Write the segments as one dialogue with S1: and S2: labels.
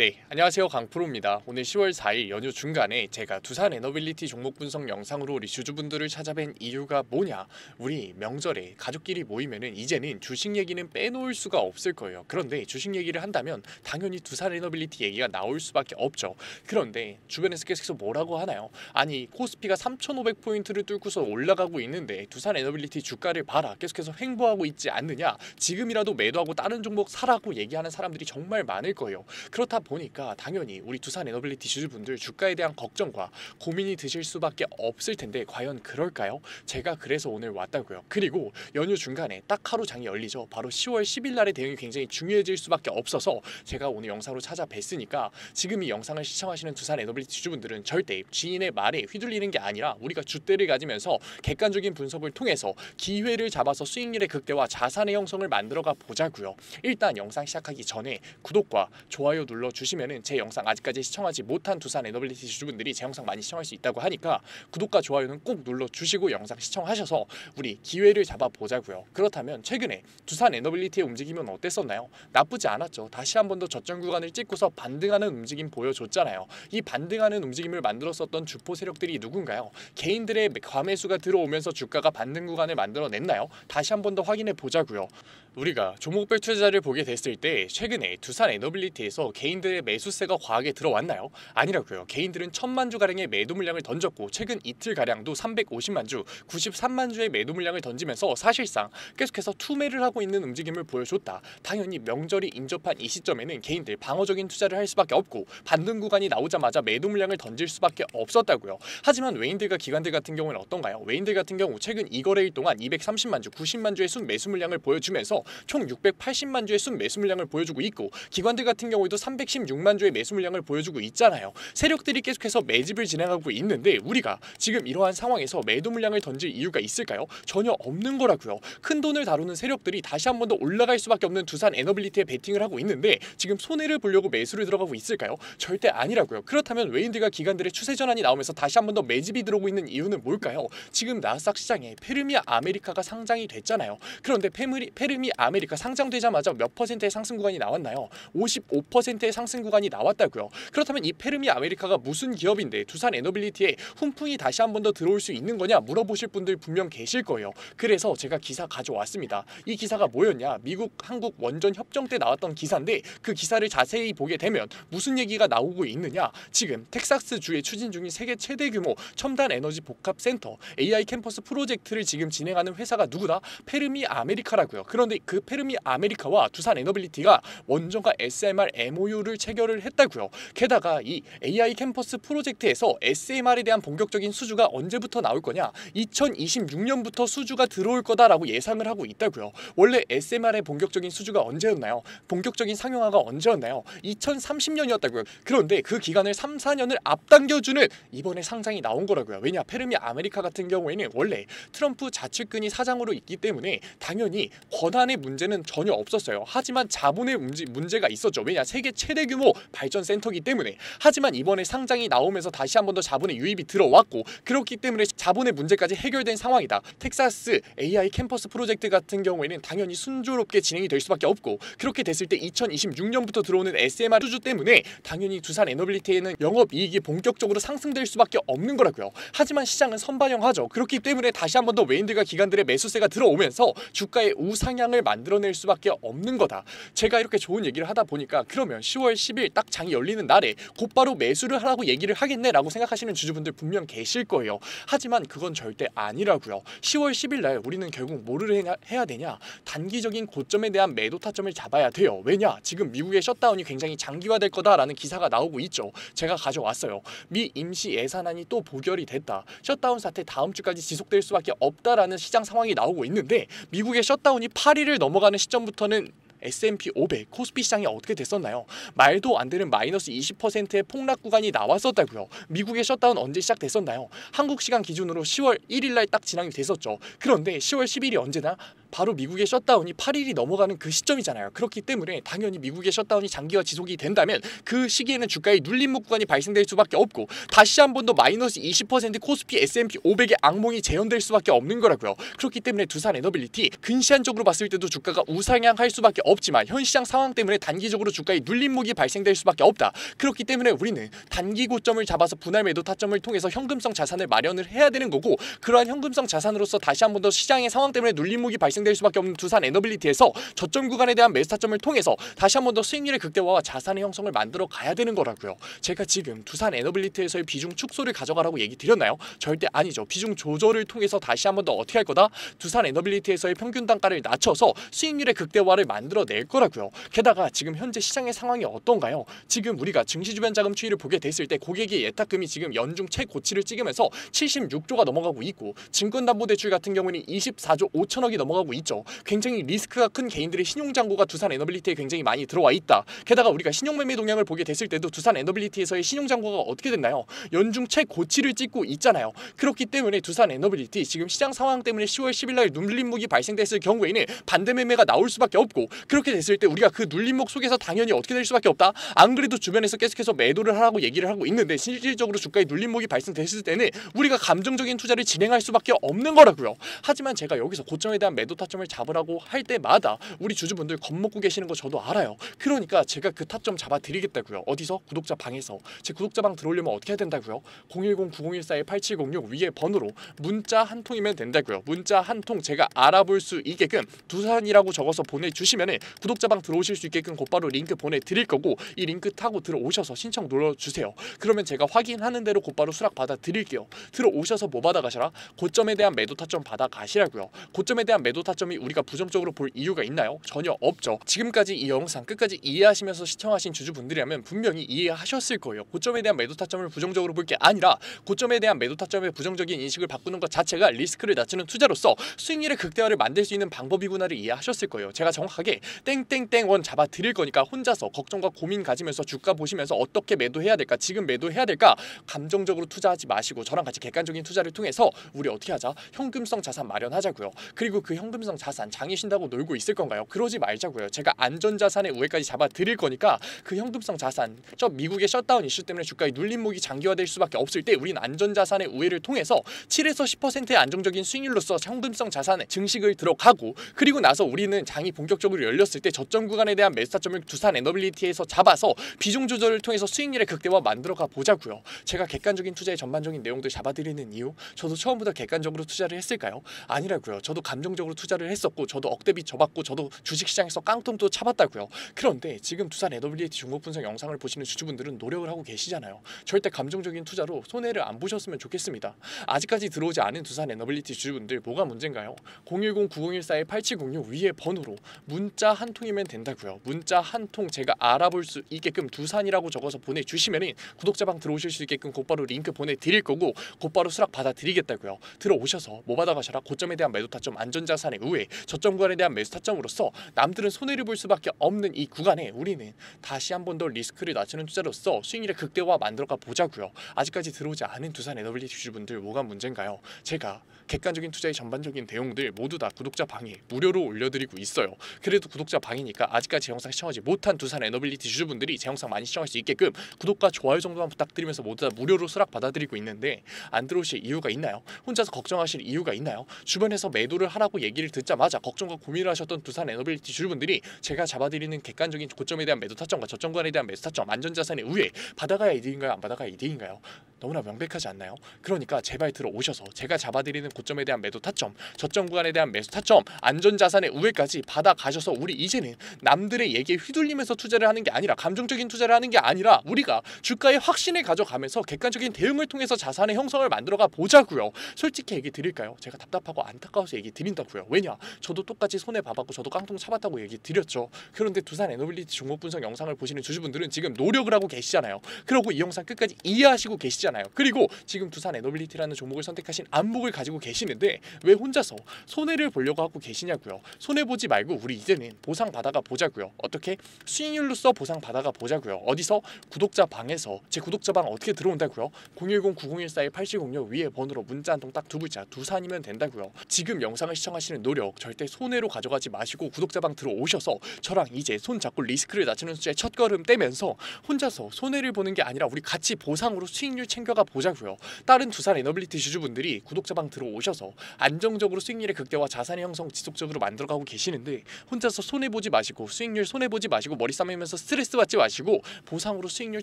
S1: 네, 안녕하세요. 강프로입니다. 오늘 10월 4일 연휴 중간에 제가 두산 에너빌리티 종목 분석 영상으로 우리 주주분들을 찾아뵌 이유가 뭐냐? 우리 명절에 가족끼리 모이면은 이제는 주식 얘기는 빼놓을 수가 없을 거예요. 그런데 주식 얘기를 한다면 당연히 두산 에너빌리티 얘기가 나올 수밖에 없죠. 그런데 주변에서 계속해서 뭐라고 하나요? 아니, 코스피가 3,500포인트를 뚫고서 올라가고 있는데 두산 에너빌리티 주가를 봐라. 계속해서 횡보하고 있지 않느냐? 지금이라도 매도하고 다른 종목 사라고 얘기하는 사람들이 정말 많을 거예요. 그렇다 보니까 당연히 우리 두산 에너빌리티 주주분들 주가에 대한 걱정과 고민이 드실 수밖에 없을 텐데 과연 그럴까요? 제가 그래서 오늘 왔다고요. 그리고 연휴 중간에 딱 하루 장이 열리죠. 바로 10월 10일 날의 대응이 굉장히 중요해질 수밖에 없어서 제가 오늘 영상으로 찾아뵀으니까 지금 이 영상을 시청하시는 두산 에너빌리티 주주분들은 절대 지인의 말에 휘둘리는 게 아니라 우리가 줏대를 가지면서 객관적인 분석을 통해서 기회를 잡아서 수익률의 극대화 자산의 형성을 만들어가 보자고요. 일단 영상 시작하기 전에 구독과 좋아요 눌러주시면은 제 영상 아직까지 시청하지 못한 두산 에너빌리티 주주분들이 제 영상 많이 시청할 수 있다고 하니까 구독과 좋아요는 꼭 눌러주시고 영상 시청하셔서 우리 기회를 잡아보자고요. 그렇다면 최근에 두산 에너빌리티의 움직임은 어땠었나요? 나쁘지 않았죠. 다시 한 번 더 저점 구간을 찍고서 반등하는 움직임 보여줬잖아요. 이 반등하는 움직임을 만들었었던 주포 세력들이 누군가요? 개인들의 과매수가 들어오면서 주가가 반등 구간을 만들어냈나요? 다시 한 번 더 확인해 보자고요. 우리가 종목별 투자를 보게 됐을 때 최근에 두산 에너빌리티에서 개인들의 매수세가 과하게 들어왔나요? 아니라고요. 개인들은 1,000만 주가량의 매도 물량을 던졌고 최근 이틀가량도 350만 주, 93만 주의 매도 물량을 던지면서 사실상 계속해서 투매를 하고 있는 움직임을 보여줬다. 당연히 명절이 인접한 이 시점에는 개인들 방어적인 투자를 할 수밖에 없고 반등 구간이 나오자마자 매도 물량을 던질 수밖에 없었다고요. 하지만 외인들과 기관들 같은 경우는 어떤가요? 외인들 같은 경우 최근 2거래일 동안 230만 주, 90만 주의 순 매수 물량을 보여주면서 총 680만 주의 순 매수 물량을 보여주고 있고 기관들 같은 경우에도 316만 주의 매수 물량을 보여주고 있잖아요. 세력들이 계속해서 매집을 진행하고 있는데 우리가 지금 이러한 상황에서 매도 물량을 던질 이유가 있을까요? 전혀 없는 거라고요. 큰 돈을 다루는 세력들이 다시 한 번 더 올라갈 수밖에 없는 두산 에너빌리티에 베팅을 하고 있는데 지금 손해를 보려고 매수를 들어가고 있을까요? 절대 아니라고요. 그렇다면 외인들과 기관들의 추세 전환이 나오면서 다시 한 번 더 매집이 들어오고 있는 이유는 뭘까요? 지금 나스닥 시장에 페르미 아메리카가 상장이 됐잖아요. 그런데 페르미 아메리카 상장되자마자 몇 퍼센트의 상승 구간이 나왔나요? 55%의 상승 구간이 나왔다고요. 그렇다면 이 페르미 아메리카가 무슨 기업인데 두산 에너빌리티에 훈풍이 다시 한 번 더 들어올 수 있는 거냐 물어보실 분들 분명 계실 거예요. 그래서 제가 기사 가져왔습니다. 이 기사가 뭐였냐? 미국 한국 원전 협정 때 나왔던 기사인데 그 기사를 자세히 보게 되면 무슨 얘기가 나오고 있느냐? 지금 텍사스 주에 추진 중인 세계 최대 규모 첨단 에너지 복합 센터 AI 캠퍼스 프로젝트를 지금 진행하는 회사가 누구다? 페르미 아메리카라고요. 그런데 그 페르미 아메리카와 두산 에너빌리티가 원전과 SMR MOU를 체결을 했다고요. 게다가 이 AI 캠퍼스 프로젝트에서 SMR에 대한 본격적인 수주가 언제부터 나올 거냐? 2026년부터 수주가 들어올 거다라고 예상을 하고 있다고요. 원래 SMR의 본격적인 수주가 언제였나요? 본격적인 상용화가 언제였나요? 2030년이었다고요. 그런데 그 기간을 3, 4년을 앞당겨주는 이번에 상장이 나온 거라고요. 왜냐? 페르미 아메리카 같은 경우에는 원래 트럼프 좌측근이 사장으로 있기 때문에 당연히 권한의 문제는 전혀 없었어요. 하지만 자본의 문제가 있었죠. 왜냐? 세계 최대 규모 발전 센터이기 때문에. 하지만 이번에 상장이 나오면서 다시 한 번 더 자본의 유입이 들어왔고 그렇기 때문에 자본의 문제까지 해결된 상황이다. 텍사스 AI 캠퍼스 프로젝트 같은 경우에는 당연히 순조롭게 진행이 될 수밖에 없고 그렇게 됐을 때 2026년부터 들어오는 SMR 수주 때문에 당연히 두산 에너빌리티에는 영업이익이 본격적으로 상승될 수밖에 없는 거라고요. 하지만 시장은 선반영하죠. 그렇기 때문에 다시 한 번 더 외인들과 기관들의 매수세가 들어오면서 주가의 우상향을 만들어낼 수밖에 없는 거다. 제가 이렇게 좋은 얘기를 하다 보니까 그러면 10월 10일 딱 장이 열리는 날에 곧바로 매수를 하라고 얘기를 하겠네라고 생각하시는 주주분들 분명 계실 거예요. 하지만 그건 절대 아니라고요. 10월 10일 날 우리는 결국 뭐를 해야 되냐? 단기적인 고점에 대한 매도 타점을 잡아야 돼요. 왜냐? 지금 미국의 셧다운이 굉장히 장기화될 거다라는 기사가 나오고 있죠. 제가 가져왔어요. 미 임시 예산안이 또 부결이 됐다. 셧다운 사태 다음 주까지 지속될 수밖에 없다라는 시장 상황이 나오고 있는데 미국의 셧다운이 8일을 넘어가는 시점부터는 S&P 500, 코스피 시장이 어떻게 됐었나요? 말도 안 되는 마이너스 20%의 폭락 구간이 나왔었다고요. 미국의 셧다운 언제 시작됐었나요? 한국 시간 기준으로 10월 1일 날 딱 진행이 됐었죠. 그런데 10월 10일이 언제나 바로 미국의 셧다운이 8일이 넘어가는 그 시점이잖아요. 그렇기 때문에 당연히 미국의 셧다운이 장기화 지속이 된다면 그 시기에는 주가의 눌림목 구간이 발생될 수밖에 없고 다시 한 번 더 마이너스 20% 코스피 S&P 500의 악몽이 재현될 수밖에 없는 거라고요. 그렇기 때문에 두산 에너빌리티 근시안적으로 봤을 때도 주가가 우상향할 수밖에 없지만 현 시장 상황 때문에 단기적으로 주가의 눌림목이 발생될 수밖에 없다. 그렇기 때문에 우리는 단기 고점을 잡아서 분할 매도 타점을 통해서 현금성 자산을 마련을 해야 되는 거고, 그러한 현금성 자산으로서 다시 한 번 더 시장의 상황 때문에 눌림목이 발생될 수밖에 없는 두산 에너빌리티에서 저점 구간에 대한 매수 타점을 통해서 다시 한 번 더 수익률의 극대화와 자산의 형성을 만들어 가야 되는 거라고요. 제가 지금 두산 에너빌리티에서의 비중 축소를 가져가라고 얘기 드렸나요? 절대 아니죠. 비중 조절을 통해서 다시 한 번 더 어떻게 할 거다? 두산 에너빌리티에서의 평균 단가를 낮춰서 수익률의 극대화를 만들어낼 거라고요. 게다가 지금 현재 시장의 상황이 어떤가요? 지금 우리가 증시 주변 자금 추이를 보게 됐을 때 고객의 예탁금이 지금 연중 최고치를 찍으면서 76조가 넘어가고 있고, 증권담보대출 같은 경우는 24조 5천억이 넘어가고 있죠. 굉장히 리스크가 큰 개인들의 신용잔고가 두산 에너빌리티에 굉장히 많이 들어와 있다. 게다가 우리가 신용매매 동향을 보게 됐을 때도 두산 에너빌리티에서의 신용잔고가 어떻게 됐나요? 연중 최고치를 찍고 있잖아요. 그렇기 때문에 두산 에너빌리티 지금 시장 상황 때문에 10월 10일날 눌림목이 발생됐을 경우에는 반대 매매가 나올 수밖에 없고, 그렇게 됐을 때 우리가 그 눌림목 속에서 당연히 어떻게 될 수밖에 없다. 안 그래도 주변에서 계속해서 매도를 하라고 얘기를 하고 있는데 실질적으로 주가의 눌림목이 발생됐을 때는 우리가 감정적인 투자를 진행할 수밖에 없는 거라고요. 하지만 제가 여기서 고점에 대한 매도 타점을 잡으라고 할 때마다 우리 주주분들 겁먹고 계시는 거 저도 알아요. 그러니까 제가 그 타점 잡아드리겠다고요. 어디서? 구독자 방에서. 제 구독자 방 들어오려면 어떻게 해야 된다고요? 010-9014-8706 위에 번호로 문자 한 통이면 된다고요. 문자 한 통 제가 알아볼 수 있게끔 두산이라고 적어서 보내주시면은 구독자 방 들어오실 수 있게끔 곧바로 링크 보내드릴 거고, 이 링크 타고 들어오셔서 신청 눌러주세요. 그러면 제가 확인하는 대로 곧바로 수락 받아드릴게요. 들어오셔서 뭐 받아가셔라? 고점에 대한 매도 타점 받아가시라고요. 고점에 대한 매도 타점이 우리가 부정적으로 볼 이유가 있나요? 전혀 없죠. 지금까지 이 영상 끝까지 이해하시면서 시청하신 주주분들이라면 분명히 이해하셨을 거예요. 고점에 대한 매도 타점을 부정적으로 볼 게 아니라 고점에 대한 매도 타점의 부정적인 인식을 바꾸는 것 자체가 리스크를 낮추는 투자로서 수익률의 극대화를 만들 수 있는 방법이구나를 이해하셨을 거예요. 제가 정확하게 땡땡땡원 잡아드릴 거니까 혼자서 걱정과 고민 가지면서 주가 보시면서 어떻게 매도해야 될까, 지금 매도해야 될까, 감정적으로 투자하지 마시고 저랑 같이 객관적인 투자를 통해서 우리 어떻게 하자? 현금성 자산 마련하자고요. 그리고 그 현금성 자산 장이 쉰다고 놀고 있을 건가요? 그러지 말자고요. 제가 안전자산의 우회까지 잡아드릴 거니까 그 현금성 자산, 저 미국의 셧다운 이슈 때문에 주가의 눌림목이 장기화될 수밖에 없을 때 우리는 안전자산의 우회를 통해서 7에서 10%의 안정적인 수익률로서 현금성 자산의 증식을 들어가고, 그리고 나서 우리는 장이 본격적으로 열렸을 때 저점 구간에 대한 매수 타점을 두산 에너빌리티에서 잡아서 비중 조절을 통해서 수익률의 극대화 만들어가 보자고요. 제가 객관적인 투자의 전반적인 내용들 잡아드리는 이유, 저도 처음부터 객관적으로 투자를 했을까요? 아니라고요. 저도 감정적으로 투자를 했었고, 저도 억대비 접었고, 저도 주식시장에서 깡통도 차봤다고요. 그런데 지금 두산 에너빌리티 종목 분석 영상을 보시는 주주분들은 노력을 하고 계시잖아요. 절대 감정적인 투자로 손해를 안 보셨으면 좋겠습니다. 아직까지 들어오지 않은 두산 에너빌리티 주주분들 뭐가 문제인가요? 010-9014-8706 위에 번호로 문자 한 통이면 된다고요. 문자 한 통 제가 알아볼 수 있게끔 두산이라고 적어서 보내주시면은 구독자방 들어오실 수 있게끔 곧바로 링크 보내드릴 거고, 곧바로 수락 받아드리겠다고요. 들어오셔서 뭐 받아가셔라? 고점에 대한 매도 타점, 안전자산의 우회, 저점 구간에 대한 매수 타점으로서 남들은 손해를 볼 수밖에 없는 이 구간에 우리는 다시 한 번 더 리스크를 낮추는 투자로서 수익률의 극대화 만들어가 보자고요. 아직까지 들어오지 않은 두산 에너빌리티 주주분들 뭐가 문제인가요? 제가 객관적인 투자의 전반적인 내용들 모두 다 구독자 방에 무료로 올려드리고 있어요. 그래도 구독자 방이니까 아직까지 제 영상 시청하지 못한 두산 에너빌리티 주주분들이 제 영상 많이 시청할 수 있게끔 구독과 좋아요 정도만 부탁드리면서 모두 다 무료로 수락 받아드리고 있는데, 안 들어오실 이유가 있나요? 혼자서 걱정하실 이유가 있나요? 주변에서 매도를 하라고 얘기를 듣자마자 걱정과 고민을 하셨던 두산 에너빌리티 주주분들이 제가 잡아드리는 객관적인 고점에 대한 매도 타점과 저점 구간에 대한 매수 타점, 안전자산의 우회, 받아가야 이득인가요? 안 받아가야 이득인가요? 너무나 명백하지 않나요? 그러니까 제발 들어오셔서 제가 잡아드리는 고점에 대한 매도 타점, 저점 구간에 대한 매수 타점, 안전자산의 우회까지 받아가셔서 우리 이제는 남들의 얘기에 휘둘리면서 투자를 하는 게 아니라, 감정적인 투자를 하는 게 아니라 우리가 주가의 확신을 가져가면서 객관적인 대응을 통해서 자산의 형성을 만들어가 보자고요. 솔직히 얘기 드릴까요? 제가 답답하고 안타까워서 얘기 드린다고요. 왜냐? 저도 똑같이 손해 봐봤고 저도 깡통 차봤다고 얘기 드렸죠. 그런데 두산 에너빌리티 종목 분석 영상을 보시는 주주분들은 지금 노력을 하고 계시잖아요. 그리고 이 영상 끝까지 이해하시고 계시잖아요. 그리고 지금 두산 에너빌리티라는 종목을 선택하신 안목을 가지고 계시는데 왜 혼자서 손해를 보려고 하고 계시냐고요. 손해보지 말고 우리 이제는 보상 받아가 보자고요. 어떻게? 수익률로서 보상 받아가 보자고요. 어디서? 구독자 방에서. 제 구독자 방 어떻게 들어온다고요? 010-9014-8706 위에 번호로 문자 한 통 딱 두 글자 두산이면 된다고요. 지금 영상을 시청하시는 하는 노력 절대 손해로 가져가지 마시고 구독자방 들어오셔서 저랑 이제 손잡고 리스크를 낮추는 수준의 첫걸음 떼면서 혼자서 손해를 보는 게 아니라 우리 같이 보상으로 수익률 챙겨가 보자고요. 다른 두산 에너빌리티 주주분들이 구독자방 들어오셔서 안정적으로 수익률의 극대화 자산의 형성 지속적으로 만들어가고 계시는데 혼자서 손해보지 마시고 수익률 손해보지 마시고 머리 싸매면서 스트레스 받지 마시고 보상으로 수익률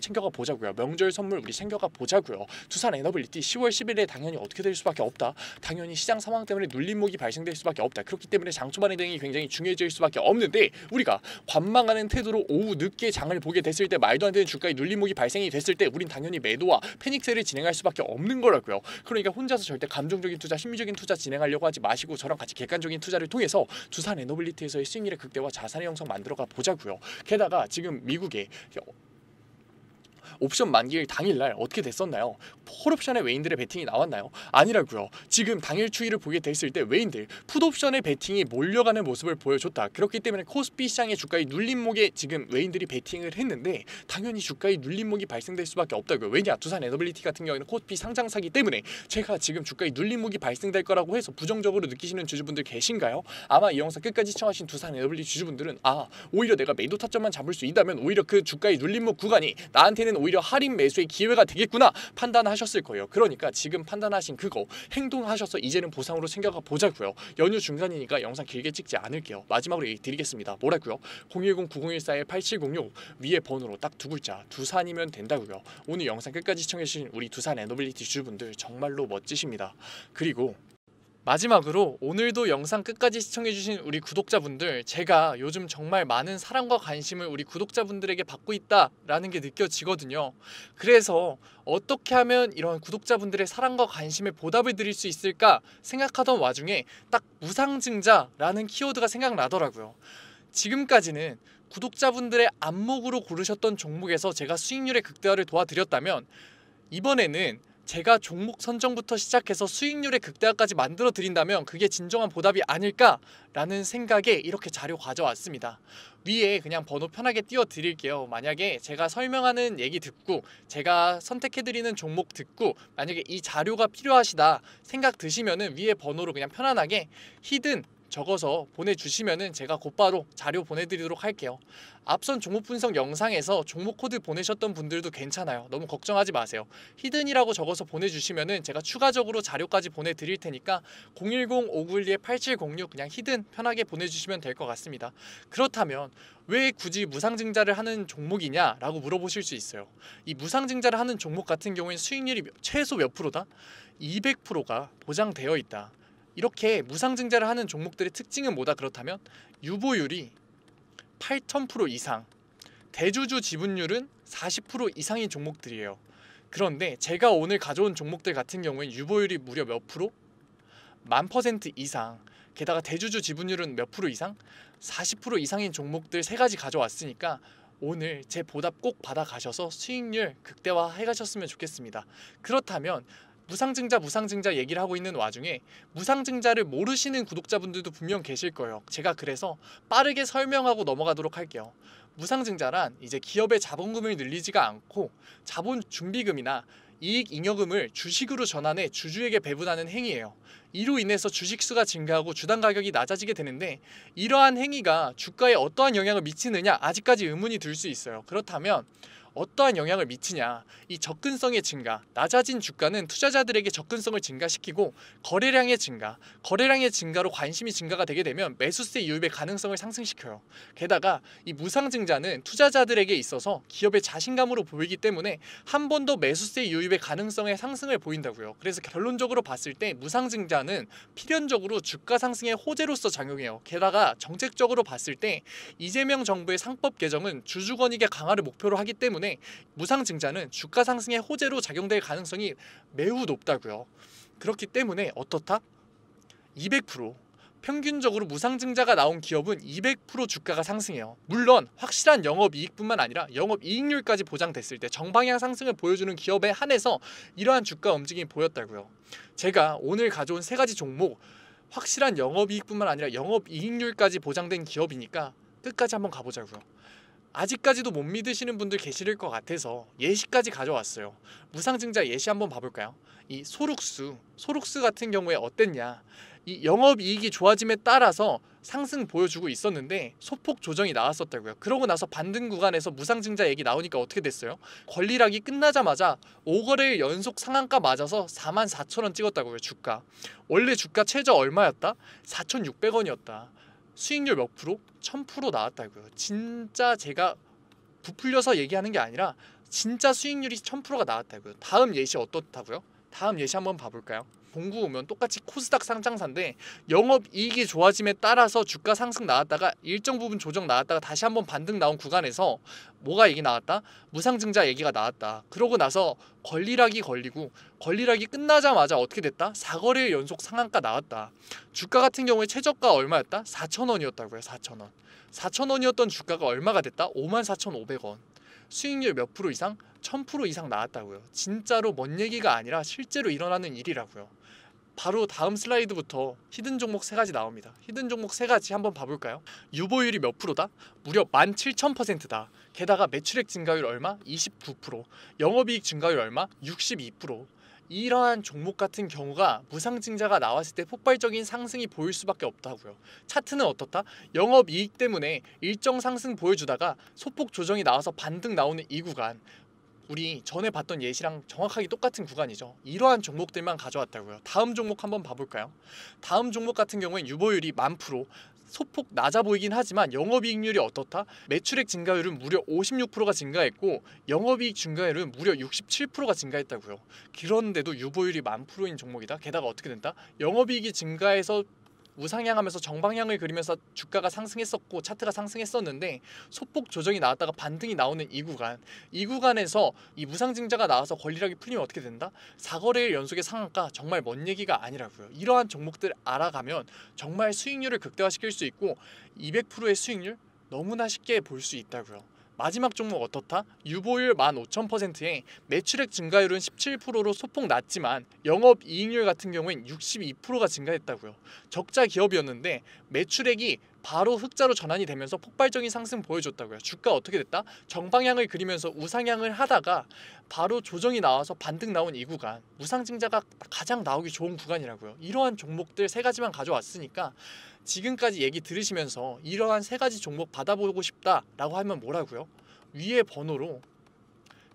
S1: 챙겨가 보자고요. 명절 선물 우리 챙겨가 보자고요. 두산 에너빌리티 10월 10일에 당연히 어떻게 될 수밖에 없다. 당연히 시장 상황 때문에 눌림목이 발생될 수밖에 없다. 그렇기 때문에 장초반의 대응이 굉장히 중요해질 수밖에 없는데 우리가 관망하는 태도로 오후 늦게 장을 보게 됐을 때 말도 안 되는 주가의 눌림목이 발생이 됐을 때 우린 당연히 매도와 패닉세를 진행할 수밖에 없는 거라고요. 그러니까 혼자서 절대 감정적인 투자, 심리적인 투자 진행하려고 하지 마시고 저랑 같이 객관적인 투자를 통해서 두산 에너빌리티에서의 수익률의 극대화 자산의 형성 만들어가 보자고요. 게다가 지금 미국의 옵션 만기일 당일날 어떻게 됐었나요? 콜옵션의 외인들의 베팅이 나왔나요? 아니라고요. 지금 당일 추이를 보게 됐을 때 외인들 풋옵션의 베팅이 몰려가는 모습을 보여줬다. 그렇기 때문에 코스피 시장의 주가의 눌림목에 지금 외인들이 베팅을 했는데 당연히 주가의 눌림목이 발생될 수밖에 없다고요. 왜냐? 두산 에너빌리티 같은 경우에는 코스피 상장사기 때문에 제가 지금 주가의 눌림목이 발생될 거라고 해서 부정적으로 느끼시는 주주분들 계신가요? 아마 이 영상 끝까지 시청하신 두산 에너빌리티 주주분들은 오히려 내가 매도 타점만 잡을 수 있다면 오히려 그 주가의 눌림목 구간이 나한테는 오히려 할인 매수의 기회가 되겠구나 판단하셨을 거예요. 그러니까 지금 판단하신 그거 행동하셔서 이제는 보상으로 챙겨가 보자고요. 연휴 중간이니까 영상 길게 찍지 않을게요. 마지막으로 얘기 드리겠습니다. 뭐라고요? 010-9014-8706 위에 번호로 딱 두 글자 두산이면 된다고요. 오늘 영상 끝까지 시청해주신 우리 두산 에너빌리티 주주분들 정말로 멋지십니다. 그리고 마지막으로 오늘도 영상 끝까지 시청해주신 우리 구독자분들, 제가 요즘 정말 많은 사랑과 관심을 우리 구독자분들에게 받고 있다라는 게 느껴지거든요. 그래서 어떻게 하면 이런 구독자분들의 사랑과 관심에 보답을 드릴 수 있을까 생각하던 와중에 딱 무상증자라는 키워드가 생각나더라고요. 지금까지는 구독자분들의 안목으로 고르셨던 종목에서 제가 수익률의 극대화를 도와드렸다면 이번에는 제가 종목 선정부터 시작해서 수익률의 극대화까지 만들어 드린다면 그게 진정한 보답이 아닐까라는 생각에 이렇게 자료 가져왔습니다. 위에 그냥 번호 편하게 띄워 드릴게요. 만약에 제가 설명하는 얘기 듣고 제가 선택해 드리는 종목 듣고 만약에 이 자료가 필요하시다 생각 드시면은 위에 번호로 그냥 편안하게 히든 적어서 보내주시면은 제가 곧바로 자료 보내드리도록 할게요. 앞선 종목 분석 영상에서 종목 코드 보내셨던 분들도 괜찮아요. 너무 걱정하지 마세요. 히든이라고 적어서 보내주시면은 제가 추가적으로 자료까지 보내드릴 테니까 010-591-8706 그냥 히든 편하게 보내주시면 될 것 같습니다. 그렇다면 왜 굳이 무상증자를 하는 종목이냐 라고 물어보실 수 있어요. 이 무상증자를 하는 종목 같은 경우에는 수익률이 최소 몇 프로다? 200%가 보장되어 있다. 이렇게 무상증자를 하는 종목들의 특징은 뭐다? 그렇다면 유보율이 8,000% 이상, 대주주 지분율은 40% 이상인 종목들이에요. 그런데 제가 오늘 가져온 종목들 같은 경우에 유보율이 무려 몇 프로? 10,000% 이상, 게다가 대주주 지분율은 몇 프로 이상? 40% 이상인 종목들 세 가지 가져왔으니까 오늘 제 보답 꼭 받아가셔서 수익률 극대화 해가셨으면 좋겠습니다. 그렇다면 무상증자 얘기를 하고 있는 와중에 무상증자를 모르시는 구독자분들도 분명 계실 거예요. 제가 그래서 빠르게 설명하고 넘어가도록 할게요. 무상증자란 이제 기업의 자본금을 늘리지가 않고 자본 준비금이나 이익 잉여금을 주식으로 전환해 주주에게 배분하는 행위예요. 이로 인해서 주식수가 증가하고 주당 가격이 낮아지게 되는데 이러한 행위가 주가에 어떠한 영향을 미치느냐 아직까지 의문이 들 수 있어요. 그렇다면 어떠한 영향을 미치냐? 이 접근성의 증가, 낮아진 주가는 투자자들에게 접근성을 증가시키고 거래량의 증가로 관심이 증가가 되게 되면 매수세 유입의 가능성을 상승시켜요. 게다가 이 무상증자는 투자자들에게 있어서 기업의 자신감으로 보이기 때문에 한 번 더 매수세 유입의 가능성의 상승을 보인다고요. 그래서 결론적으로 봤을 때 무상증자는 필연적으로 주가 상승의 호재로서 작용해요. 게다가 정책적으로 봤을 때 이재명 정부의 상법 개정은 주주권익의 강화를 목표로 하기 때문에 무상증자는 주가 상승의 호재로 작용될 가능성이 매우 높다고요. 그렇기 때문에 어떻다? 200% 평균적으로 무상증자가 나온 기업은 200% 주가가 상승해요. 물론 확실한 영업이익뿐만 아니라 영업이익률까지 보장됐을 때 정방향 상승을 보여주는 기업에 한해서 이러한 주가 움직임이 보였다고요. 제가 오늘 가져온 세 가지 종목 확실한 영업이익뿐만 아니라 영업이익률까지 보장된 기업이니까 끝까지 한번 가보자고요. 아직까지도 못 믿으시는 분들 계실 것 같아서 예시까지 가져왔어요. 무상증자 예시 한번 봐볼까요? 이 소룩스 같은 경우에 어땠냐? 이 영업이익이 좋아짐에 따라서 상승 보여주고 있었는데 소폭 조정이 나왔었다고요. 그러고 나서 반등 구간에서 무상증자 얘기 나오니까 어떻게 됐어요? 권리락이 끝나자마자 5거래일 연속 상한가 맞아서 44,000원 찍었다고요. 주가 원래 주가 최저 얼마였다? 4,600원이었다. 수익률 몇 프로? 1000% 나왔다고요. 진짜 제가 부풀려서 얘기하는 게 아니라 진짜 수익률이 1000%가 나왔다고요. 다음 예시 어떻다고요? 다음 예시 한번 봐볼까요? 봉구 오면 똑같이 코스닥 상장사인데 영업이익이 좋아짐에 따라서 주가 상승 나왔다가 일정 부분 조정 나왔다가 다시 한번 반등 나온 구간에서 뭐가 얘기 나왔다? 무상증자 얘기가 나왔다. 그러고 나서 권리락이 걸리고 권리락이 끝나자마자 어떻게 됐다? 4거래일 연속 상한가 나왔다. 주가 같은 경우에 최저가 얼마였다? 4,000원이었다고요. 4,000원. 4,000원이었던 주가가 얼마가 됐다? 54,500원. 수익률 몇 프로 이상? 1000% 이상 나왔다고요. 진짜로 먼 얘기가 아니라 실제로 일어나는 일이라고요. 바로 다음 슬라이드부터 히든 종목 3가지 나옵니다. 히든 종목 3가지 한번 봐볼까요? 유보율이 몇 프로다? 무려 17,000%다. 게다가 매출액 증가율 얼마? 29%. 영업이익 증가율 얼마? 62%. 이러한 종목 같은 경우가 무상증자가 나왔을 때 폭발적인 상승이 보일 수밖에 없다고요. 차트는 어떻다? 영업이익 때문에 일정 상승 보여주다가 소폭 조정이 나와서 반등 나오는 이 구간, 우리 전에 봤던 예시랑 정확하게 똑같은 구간이죠. 이러한 종목들만 가져왔다고요. 다음 종목 한번 봐볼까요? 다음 종목 같은 경우엔 유보율이 10,000%, 소폭 낮아 보이긴 하지만 영업이익률이 어떻다? 매출액 증가율은 무려 56%가 증가했고 영업이익 증가율은 무려 67%가 증가했다고요. 그런데도 유보율이 10,000%인 종목이다. 게다가 어떻게 된다? 영업이익이 증가해서 우상향하면서 정방향을 그리면서 주가가 상승했었고 차트가 상승했었는데 소폭 조정이 나왔다가 반등이 나오는 이 구간에서 이 무상증자가 나와서 권리락이 풀리면 어떻게 된다? 4거래일 연속의 상한가, 정말 먼 얘기가 아니라고요. 이러한 종목들 알아가면 정말 수익률을 극대화시킬 수 있고 200%의 수익률 너무나 쉽게 볼 수 있다고요. 마지막 종목 어떻다? 유보율 15,000%에 매출액 증가율은 17%로 소폭 낮지만 영업이익률 같은 경우엔 62%가 증가했다고요. 적자 기업이었는데 매출액이 바로 흑자로 전환이 되면서 폭발적인 상승 보여줬다고요. 주가 어떻게 됐다? 정방향을 그리면서 우상향을 하다가 바로 조정이 나와서 반등 나온 이 구간, 무상증자가 가장 나오기 좋은 구간이라고요. 이러한 종목들 3가지만 가져왔으니까 지금까지 얘기 들으시면서 이러한 3가지 종목 받아보고 싶다라고 하면 뭐라고요? 위에 번호로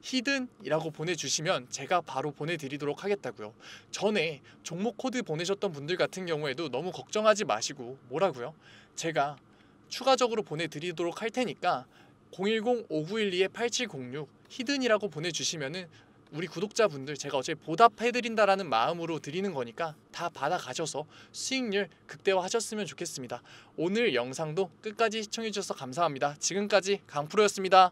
S1: 히든이라고 보내주시면 제가 바로 보내드리도록 하겠다고요. 전에 종목 코드 보내셨던 분들 같은 경우에도 너무 걱정하지 마시고 뭐라고요? 제가 추가적으로 보내드리도록 할 테니까 010-5912-8706 히든이라고 보내주시면은 우리 구독자분들 제가 어차피 보답해드린다라는 마음으로 드리는 거니까 다 받아가셔서 수익률 극대화하셨으면 좋겠습니다. 오늘 영상도 끝까지 시청해주셔서 감사합니다. 지금까지 강프로였습니다.